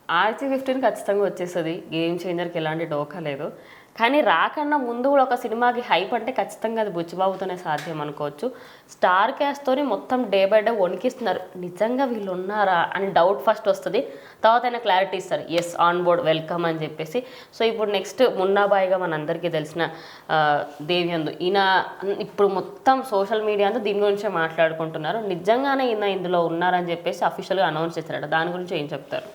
RC-15 ఖచ్చితంగా వచ్చేస్తుంది. Game చేంజర్కి ఎలాంటి డోకా లేదు. కానీ రాకన్నా ముందు కూడా ఒక సినిమాకి హైప్ అంటే ఖచ్చితంగా అది బుచ్చిబాబుతోనే సాధ్యం అనుకోవచ్చు. స్టార్ క్యాస్ట్తోని మొత్తం డే బై డే వణికిస్తున్నారు. నిజంగా వీళ్ళు ఉన్నారా అని డౌట్ ఫస్ట్ వస్తుంది. తర్వాత ఆయన క్లారిటీ ఇస్తారు, ఎస్ ఆన్ బోర్డ్ వెల్కమ్ అని చెప్పేసి. సో ఇప్పుడు నెక్స్ట్ మున్నాబాయిగా మనందరికీ తెలిసిన దేవ్యందు ఈయన ఇప్పుడు మొత్తం సోషల్ మీడియా అంతా దీని గురించే మాట్లాడుకుంటున్నారు. నిజంగానే ఈయన ఇందులో ఉన్నారని చెప్పేసి అఫీషియల్గా అనౌన్స్ చేస్తారట. దాని గురించి ఏం చెప్తారు?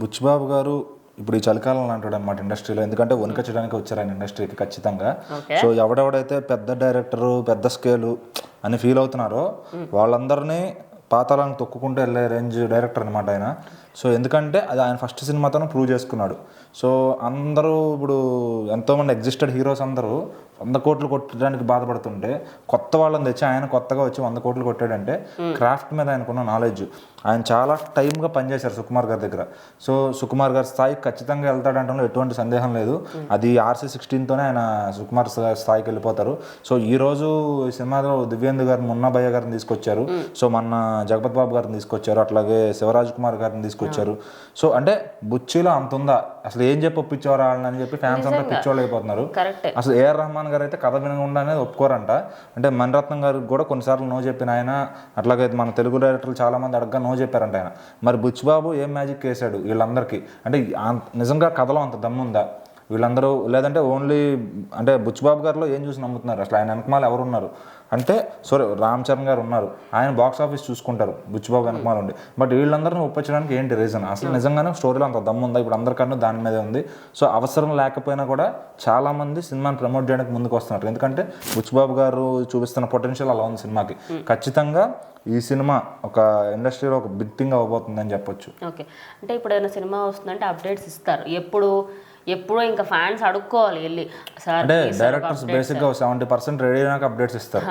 బుచ్చిబాబు గారు ఇప్పుడు ఈ చలికాలంలో అంటాడు అనమాట ఇండస్ట్రీలో, ఎందుకంటే వణికించడానికి వచ్చారు ఆయన ఇండస్ట్రీకి ఖచ్చితంగా. సో ఎవడెవడైతే పెద్ద డైరెక్టరు పెద్ద స్కేలు అని ఫీల్ అవుతున్నారో వాళ్ళందరినీ పాతాళానికి తొక్కుకుంటూ వెళ్ళే రేంజ్ డైరెక్టర్ అనమాట ఆయన. సో ఎందుకంటే అది ఆయన ఫస్ట్ సినిమాతోనే ప్రూవ్ చేసుకున్నాడు. సో అందరూ ఇప్పుడు ఎంతోమంది ఎగ్జిస్టెడ్ హీరోస్ అందరూ 100 కోట్లు కొట్టడానికి బాధపడుతుంటే కొత్త వాళ్ళని తెచ్చి ఆయన కొత్తగా వచ్చి 100 కోట్లు కొట్టాడంటే క్రాఫ్ట్ మీద ఆయనకున్న నాలెడ్జ్. ఆయన చాలా టైమ్గా పనిచేశారు సుకుమార్ గారి దగ్గర. సో సుకుమార్ గారి స్థాయికి ఖచ్చితంగా వెళ్తాడంటే ఎటువంటి సందేహం లేదు. అది RC-16తోనే ఆయన సుకుమార్ స్థాయికి వెళ్ళిపోతారు. సో ఈరోజు ఈ సినిమాలో దివ్యేందు గారు మున్నాభయ్య గారిని తీసుకొచ్చారు. సో మొన్న జగపత్ బాబు గారిని తీసుకొచ్చారు, అట్లాగే శివరాజ్ కుమార్ గారిని తీసుకొచ్చారు. సో అంటే బుచ్చిలో అంత ఉందా, అసలు ఏం చెప్పి ఒప్పించేవారు వాళ్ళని అని చెప్పి ఫ్యాన్స్ అంతా పిచ్చోళ్ళు అయిపోతున్నారు. అసలు AR రెహమాన్ గారు అయితే కథ వినకుండా అనేది ఒప్పుకోరంట. అంటే మణిరత్నం గారికి కూడా కొన్నిసార్లు నో చెప్పిన ఆయన, అట్లాగే మన తెలుగు డైరెక్టర్లు చాలా మంది అడగగా నో చెప్పారంట ఆయన. మరి బుచ్చిబాబు ఏం మ్యాజిక్ వేసాడు వీళ్ళందరికీ? అంటే నిజంగా కథలో అంత దమ్ముందా వీళ్ళందరూ, లేదంటే ఓన్లీ అంటే బుచ్చిబాబు గారిలో ఏం చూసి నమ్ముతున్నారు? అసలు ఆయన వెనకమాల ఎవరు ఉన్నారు అంటే రామ్ చరణ్ గారు ఉన్నారు, ఆయన బాక్స్ ఆఫీస్ చూసుకుంటారు బుచ్చిబాబు వెనకమాల ఉండి. బట్ వీళ్ళందరినీ ఒప్పించడానికి ఏంటి రీజన్? అసలు నిజంగానే స్టోరీలో అంత దమ్ము ఉందా? ఇప్పుడు అందరికన్నా దాని మీదే ఉంది. సో అవసరం లేకపోయినా కూడా చాలామంది సినిమాని ప్రమోట్ చేయడానికి ముందుకు వస్తున్నారు. ఎందుకంటే బుచ్చిబాబు గారు చూపిస్తున్న పొటెన్షియల్ అలా ఉంది సినిమాకి. ఖచ్చితంగా ఈ సినిమా ఒక ఇండస్ట్రీలో ఒక బిగ్ థింగ్ అవ్వబోతుందని చెప్పొచ్చు. ఓకే, అంటే ఇప్పుడు ఏదైనా సినిమా వస్తుందంటే అప్డేట్స్ ఇస్తారు. ఎప్పుడో ఇంకా ఫ్యాన్స్ అడుక్కోవాలి వెళ్ళి. అంటే డైరెక్టర్స్ బేసిక్గా 70% రెడీ అయినాక అప్డేట్స్ ఇస్తారు.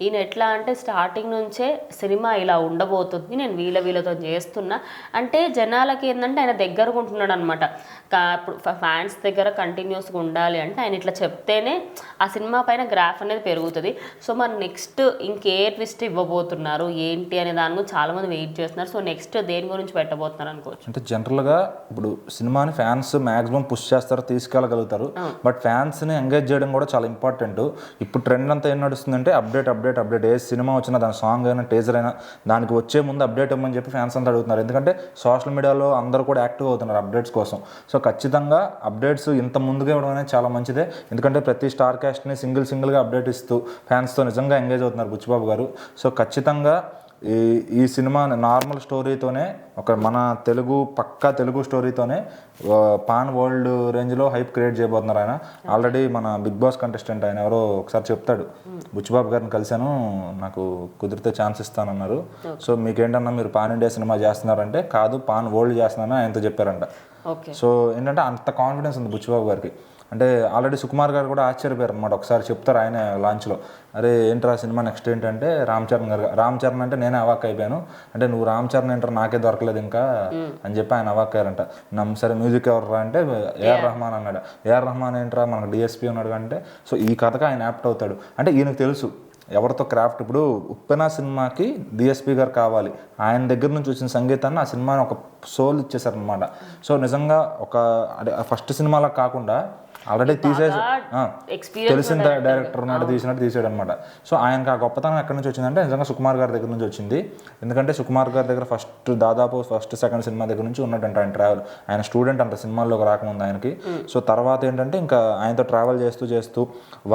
ఈయన ఎట్లా అంటే స్టార్టింగ్ నుంచే సినిమా ఇలా ఉండబోతుంది, నేను వీళ్ళతో చేస్తున్నా అంటే జనాలకి ఏంటంటే ఆయన దగ్గరగా ఉంటున్నాడు అనమాట. ఇప్పుడు ఫ్యాన్స్ దగ్గర కంటిన్యూస్గా ఉండాలి అంటే ఆయన ఇట్లా చెప్తేనే ఆ సినిమా పైన గ్రాఫ్ అనేది పెరుగుతుంది. సో మరి నెక్స్ట్ ఇంకే ట్విస్ట్ ఇవ్వబోతున్నారు ఏంటి అనే దాని గురించి చాలామంది వెయిట్ చేస్తున్నారు. సో నెక్స్ట్ దేని గురించి పెట్టబోతున్నారు అనుకోవచ్చు. అంటే జనరల్గా ఇప్పుడు సినిమాని ఫ్యాన్స్ మ్యాక్సిమం పుష్ చేస్తారు, తీసుకెళ్ళగలుగుతారు. బట్ ఫ్యాన్స్ని ఎంగేజ్ చేయడం కూడా చాలా ఇంపార్టెంట్. ఇప్పుడు ట్రెండ్ అంతా ఏం నడుస్తుందంటే అప్డేట్. ఏ సినిమా వచ్చినా దాని సాంగ్ అయినా టీజర్ అయినా దానికి వచ్చే ముందు అప్డేట్ ఇవ్వమని చెప్పి ఫ్యాన్స్ అంతా అడుగుతున్నారు. ఎందుకంటే సోషల్ మీడియాలో అందరూ కూడా యాక్టివ్ అవుతున్నారు అప్డేట్స్ కోసం. సో ఖచ్చితంగా అప్డేట్స్ ఇంత ముందుగా ఇవ్వడం అనేది చాలా మంచిదే. ఎందుకంటే ప్రతి స్టార్ క్యాస్ట్ని సింగిల్గా అప్డేట్ ఇస్తూ ఫ్యాన్స్తో నిజంగా ఎంగేజ్ అవుతున్నారు బుచ్చిబాబు గారు. సో ఖచ్చితంగా ఈ సినిమా నార్మల్ స్టోరీతోనే మన పక్కా తెలుగు స్టోరీతోనే పాన్ వరల్డ్ రేంజ్లో హైప్ క్రియేట్ చేయబోతున్నారు ఆయన. ఆల్రెడీ మన బిగ్ బాస్ కంటెస్టెంట్ ఆయన ఎవరో ఒకసారి చెప్తాడు, బుచ్చిబాబు గారిని కలిశాను, నాకు కుదిరితే ఛాన్స్ ఇస్తానన్నారు. సో మీకేంటన్నా మీరు పాన్ ఇండియా సినిమా చేస్తున్నారంటే కాదు పాన్ వరల్డ్ చేస్తున్నారని ఆయనతో చెప్పారంట. సో ఏంటంటే అంత కాన్ఫిడెన్స్ ఉంది బుచ్చిబాబు గారికి. అంటే ఆల్రెడీ సుకుమార్ గారు కూడా ఆశ్చర్యపోయారు అనమాట. ఒకసారి చెప్తారు ఆయన లాంచ్లో, అరే ఏంట్రా సినిమా నెక్స్ట్ ఏంటంటే రామ్ చరణ్ అంటే నేనే అవాక్ అయిపోయాను. అంటే నువ్వు రామ్ చరణ్ ఏంటారు నాకే దొరకలేదు ఇంకా అని చెప్పి ఆయన అవాక్ అయ్యారంట. సరే మ్యూజిక్ ఎవర్రా అంటే AR రెహమాన్ అన్నాడు. AR రెహమాన్ ఏంట్రా మనకు DSP ఉన్నాడు అంటే. సో ఈ కథకు ఆయన యాప్ట్ అవుతాడు. అంటే ఈయనకు తెలుసు ఎవరితో క్రాఫ్ట్. ఇప్పుడు ఉప్పెన సినిమాకి DSP గారు కావాలి, ఆయన దగ్గర నుంచి వచ్చిన సంగీతాన్ని ఆ సినిమాని ఒక సోల్ ఇచ్చేసారనమాట. సో నిజంగా ఒక ఫస్ట్ సినిమాలా కాకుండా ఆల్రెడీ తెలిసిన డైరెక్టర్ ఉన్నాడు తీసినట్టు తీసాడు అనమాట. సో ఆయనకు ఆ గొప్పతనం ఎక్కడి నుంచి వచ్చిందంటే నిజంగా సుకుమార్ గారి దగ్గర నుంచి వచ్చింది. ఎందుకంటే సుకుమార్ గారి దగ్గర దాదాపు ఫస్ట్ సెకండ్ సినిమా దగ్గర నుంచి ఉన్నట్టంట ఆయన ట్రావెల్. ఆయన స్టూడెంట్ అంత సినిమాల్లోకి రాకముందు ఆయనకి. సో తర్వాత ఏంటంటే ఇంకా ఆయనతో ట్రావెల్ చేస్తూ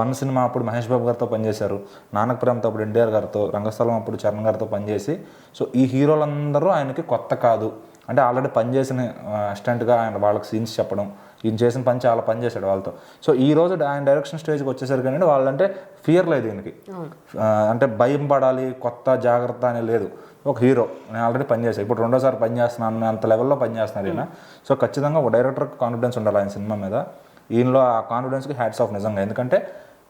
1 సినిమా అప్పుడు మహేష్ బాబు గారితో పనిచేశారు, నానక్ ప్రేమతో అప్పుడు NTR గారితో, రంగస్థలం అప్పుడు చరణ్ గారితో పనిచేసి. సో ఈ హీరోలందరూ ఆయనకి కొత్త కాదు. అంటే ఆల్రెడీ పనిచేసిన అసిస్టెంట్గా ఆయన వాళ్ళకి సీన్స్ చెప్పడం, ఈయన చేసిన పని చాలా పని చేశాడు వాళ్ళతో. సో ఈ రోజు ఆయన డైరెక్షన్ స్టేజ్కి వచ్చేసరికి కానీ వాళ్ళంటే ఫియర్ లేదు ఈయనకి. అంటే భయం పడాలి, కొత్త జాగ్రత్త అనేది లేదు. ఒక హీరో నేను ఆల్రెడీ పనిచేశాను, ఇప్పుడు 2వ సారి పనిచేస్తున్నాను అంత లెవెల్లో పనిచేస్తున్నారు ఈయన. సో ఖచ్చితంగా ఒక డైరెక్టర్కి కాన్ఫిడెన్స్ ఉండాలి ఆయన సినిమా మీద. ఈయనలో ఆ కాన్ఫిడెన్స్కి హ్యాట్స్ ఆఫ్ నిజంగా. ఎందుకంటే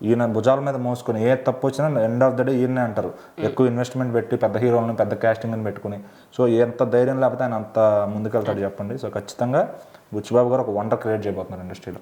ఈయన భుజాల మీద మోసుకొని ఏ తప్పు వచ్చినా ఎండ్ ఆఫ్ ద డే ఈయనే అంటారు. ఎక్కువ ఇన్వెస్ట్మెంట్ పెట్టి పెద్ద హీరోలను పెద్ద కాస్టింగ్ని పెట్టుకుని. సో ఎంత ధైర్యం లేకపోతే ఆయన అంత ముందుకెళ్తాడు చెప్పండి. సో ఖచ్చితంగా బుచ్చిబాబు గారు ఒక వండర్ క్రియేట్ చేయబోతున్నారు ఇండస్ట్రీలో.